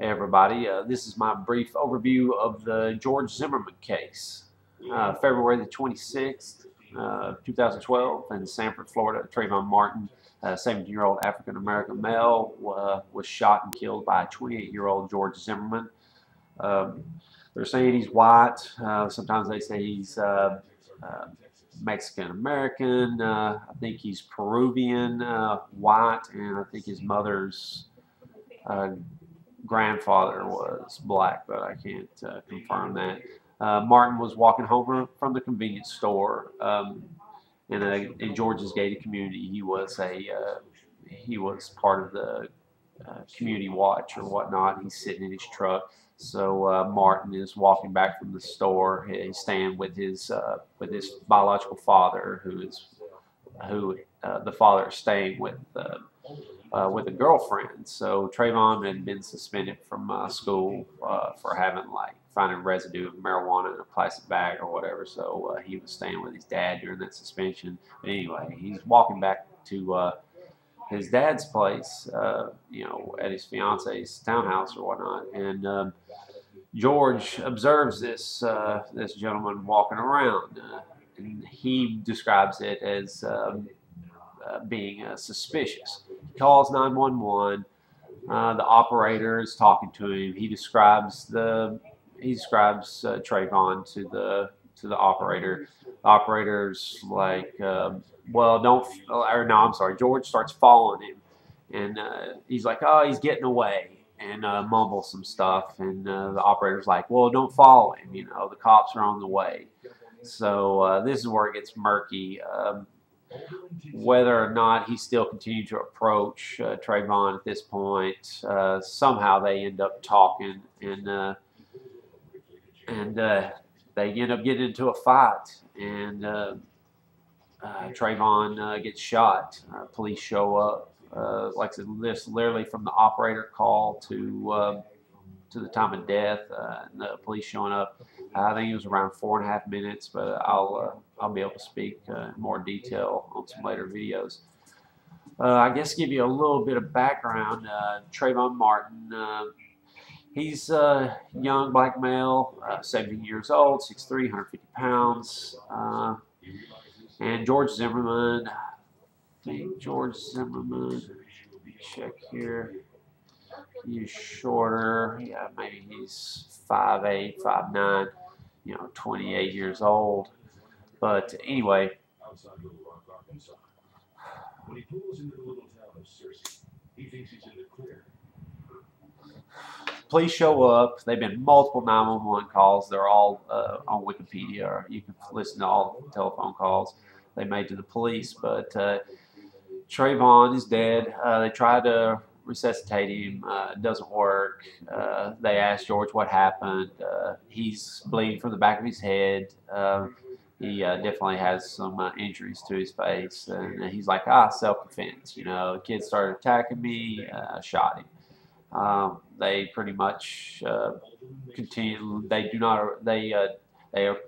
Hey everybody, this is my brief overview of the George Zimmerman case. February the 26th, 2012, in Sanford, Florida, Trayvon Martin, a 17-year-old African-American male, was shot and killed by 28-year-old George Zimmerman. Um, they're saying he's white. Sometimes they say he's uh, Mexican-American. I think he's Peruvian white, and I think his mother's uh, grandfather was black, but I can't confirm that. Martin was walking home from the convenience store in Georgia's gated community. He was part of the community watch or whatnot. He's sitting in his truck. So Martin is walking back from the store. He's staying with his biological father, who the father is staying with a girlfriend. So Trayvon had been suspended from school for finding residue of marijuana in a plastic bag or whatever. So he was staying with his dad during that suspension. But anyway, he's walking back to his dad's place, at his fiance's townhouse or whatnot, and George observes this gentleman walking around, and he describes it as being suspicious. He calls 911. The operator is talking to him. He describes Trayvon to the operator. The operator's like, well, don't, or no, I'm sorry. George starts following him, and he's like, oh, he's getting away, and mumbles some stuff. And the operator's like, well, don't follow him. The cops are on the way. So this is where it gets murky. Whether or not he still continued to approach Trayvon at this point, somehow they end up talking, and they end up getting into a fight, and Trayvon gets shot. Police show up. Like I said, this literally from the operator call to the time of death, and the police showing up. I think it was around 4.5 minutes, but I'll be able to speak in more detail on some later videos. I guess give you a little bit of background. Trayvon Martin, he's a young black male, 17 years old, 6'3", 150 pounds. And George Zimmerman, check here. He's shorter. Yeah, maybe he's 5'8", 5'9", 28 years old. But anyway, police show up. They've been multiple 911 calls. They're all on Wikipedia, or you can listen to all the telephone calls they made to the police. But Trayvon is dead. They tried to resuscitate him. It doesn't work. They asked George what happened. He's bleeding from the back of his head. He definitely has some injuries to his face. And he's like, self-defense. The kid started attacking me. I shot him. They pretty much continue. They do not. They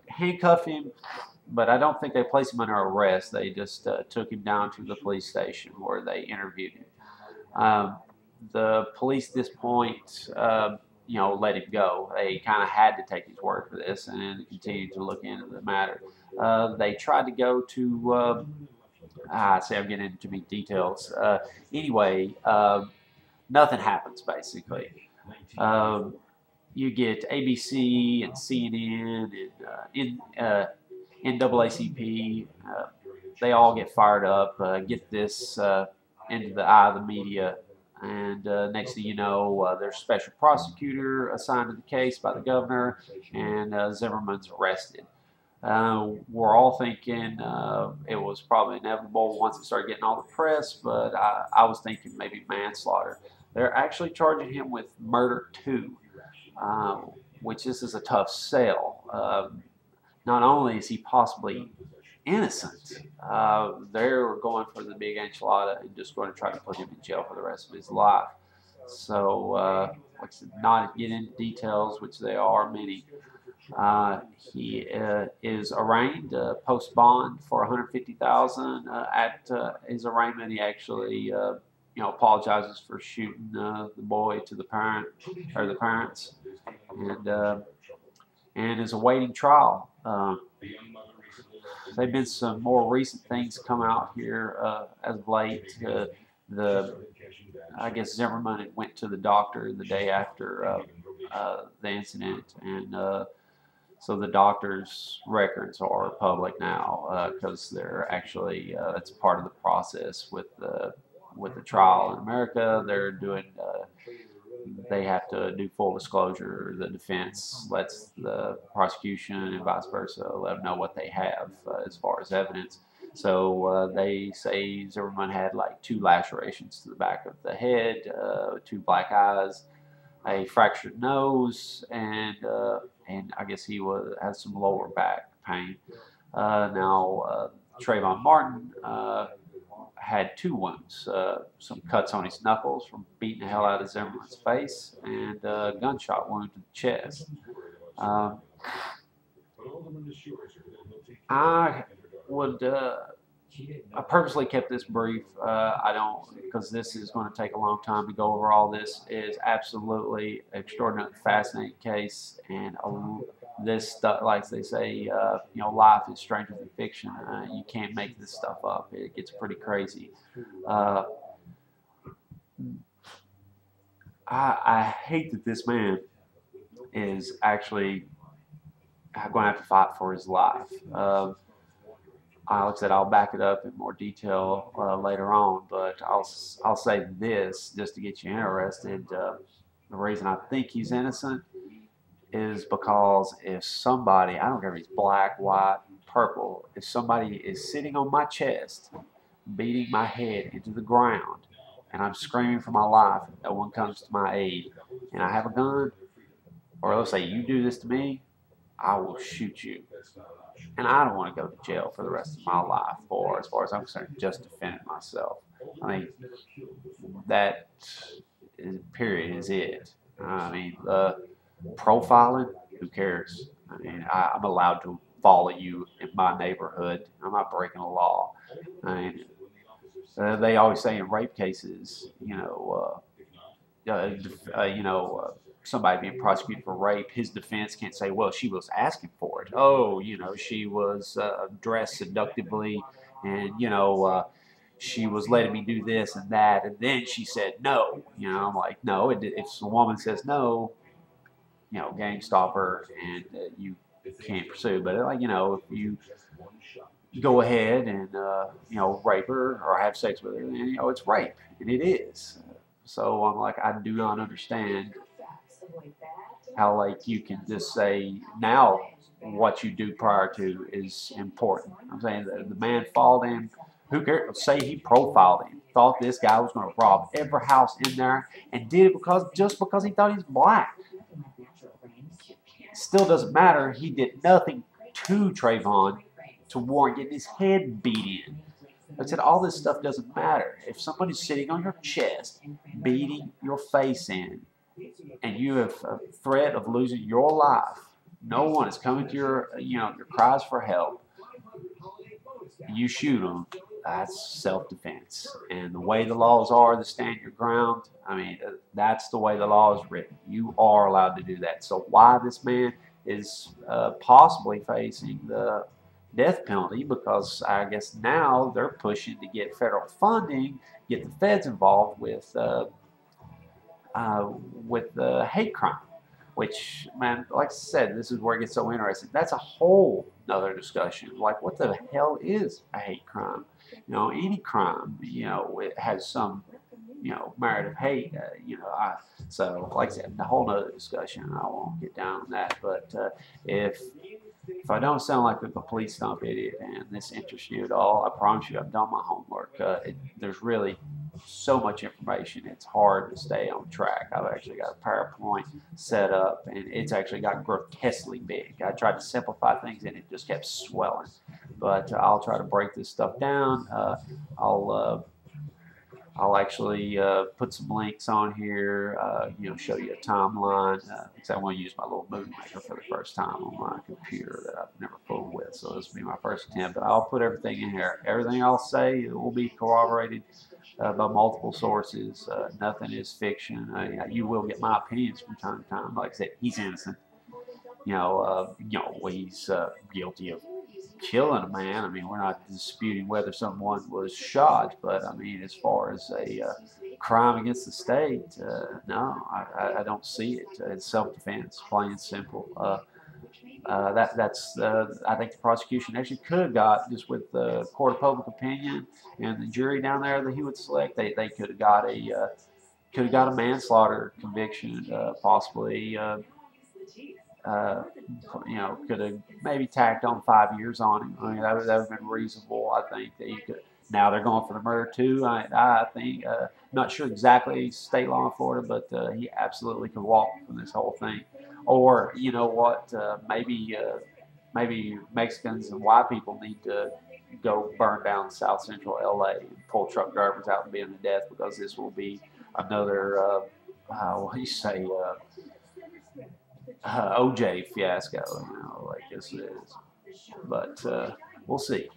handcuff him, but I don't think they placed him under arrest. They just took him down to the police station where they interviewed him. The police at this point, let him go. They kind of had to take his word for this and continue to look into the matter. They tried to go to, I'm getting into too many details. Anyway, nothing happens basically. You get ABC and CNN and NAACP. They all get fired up, get this into the eye of the media, and next thing you know, there's a special prosecutor assigned to the case by the governor, and Zimmerman's arrested. We're all thinking it was probably inevitable once it started getting all the press, but I was thinking maybe manslaughter. They're actually charging him with murder too, which this is a tough sell. Not only is he possibly innocent, they're going for the big enchilada and just going to try to put him in jail for the rest of his life. So, like I said, not get into details, which there are many. He is arraigned post bond for $150,000. At his arraignment, he actually apologizes for shooting the boy to the parents, and is awaiting trial. There've been some more recent things come out here as of late. The I guess Zimmerman went to the doctor the day after the incident, and so the doctor's records are public now because they're actually it's part of the process with the trial in America. They're doing they have to do full disclosure. The defense lets the prosecution and vice versa let them know what they have as far as evidence. So they say Zimmerman had like 2 lacerations to the back of the head, 2 black eyes, a fractured nose, and I guess he has some lower back pain. Now Trayvon Martin had 2 wounds, some cuts on his knuckles from beating the hell out of Zimmerman's face, and a gunshot wound to the chest. Um, I would. I purposely kept this brief. I don't, because this is going to take a long time to go over all this. It is absolutely extraordinarily fascinating case, and this stuff, like they say, life is stranger than fiction. You can't make this stuff up. It gets pretty crazy. I hate that this man is actually going to have to fight for his life. Like I said, I'll back it up in more detail later on, but I'll say this just to get you interested. The reason I think he's innocent is because if somebody, I don't care if he's black, white, purple, if somebody is sitting on my chest, beating my head into the ground, and I'm screaming for my life, and no one comes to my aid, and I have a gun, or let's say you do this to me, I will shoot you. And I don't want to go to jail for the rest of my life for, as far as I'm concerned, just defending myself. I mean, that period is it. I mean, profiling, who cares? I mean, I'm allowed to follow you in my neighborhood. I'm not breaking the law. I mean, they always say in rape cases, somebody being prosecuted for rape, his defense can't say, well, she was asking for it. Oh, she was dressed seductively, and, she was letting me do this and that, and then she said no. I'm like, no, if a woman says no, gang stopper, and you can't pursue. But, if you go ahead and, rape her or have sex with her, then, it's rape, and it is. So I'm like, I do not understand how, like, you can just say now what you do prior to is important. I'm saying the man followed him. Who cares? Say he profiled him, thought this guy was going to rob every house in there, and did it just because he thought he's black. Still doesn't matter. He did nothing to Trayvon to warrant getting his head beat in. I said all this stuff doesn't matter. If somebody's sitting on your chest, beating your face in, and you have a threat of losing your life, no one is coming to your cries for help, you shoot them, that's self-defense. And the way the laws are to stand your ground, I mean, that's the way the law is written. You are allowed to do that. So why this man is possibly facing the death penalty, because I guess now they're pushing to get federal funding, get the feds involved with the hate crime, which, man, like I said, this is where it gets so interesting. That's a whole nother discussion. Like, what the hell is a hate crime? Any crime, it has some, merit of hate. So, like I said, a whole nother discussion. I won't get down on that. But if I don't sound like a complete stump idiot and this interests you at all, I promise you I've done my homework. There's really so much information, it's hard to stay on track. I've actually got a PowerPoint set up, and it's actually got grotesquely big. I tried to simplify things, and it just kept swelling. But I'll try to break this stuff down. I'll actually put some links on here, show you a timeline. Because I want to use my little movie maker for the first time on my computer that I've never fooled with. So this will be my first attempt. But I'll put everything in here. Everything I'll say, it will be corroborated by multiple sources. Nothing is fiction. You will get my opinions from time to time. Like I said, he's innocent. He's guilty of killing a man. I mean, we're not disputing whether someone was shot, but I mean, as far as a crime against the state, no, I don't see it. It's self-defense, plain and simple. That's I think the prosecution actually could have got, just with the court of public opinion and the jury down there that he would select, they could have got a manslaughter conviction, possibly. Uh, could have maybe tacked on 5 years on him. I mean, that would have been reasonable. I think that you could. Now they're going for the murder too. I think, not sure exactly state law in Florida, but he absolutely could walk from this whole thing. Or you know what? Maybe Mexicans and white people need to go burn down South Central LA and pull truck drivers out and be in the death, because this will be another what do you say? OJ fiasco, like this is. But we'll see.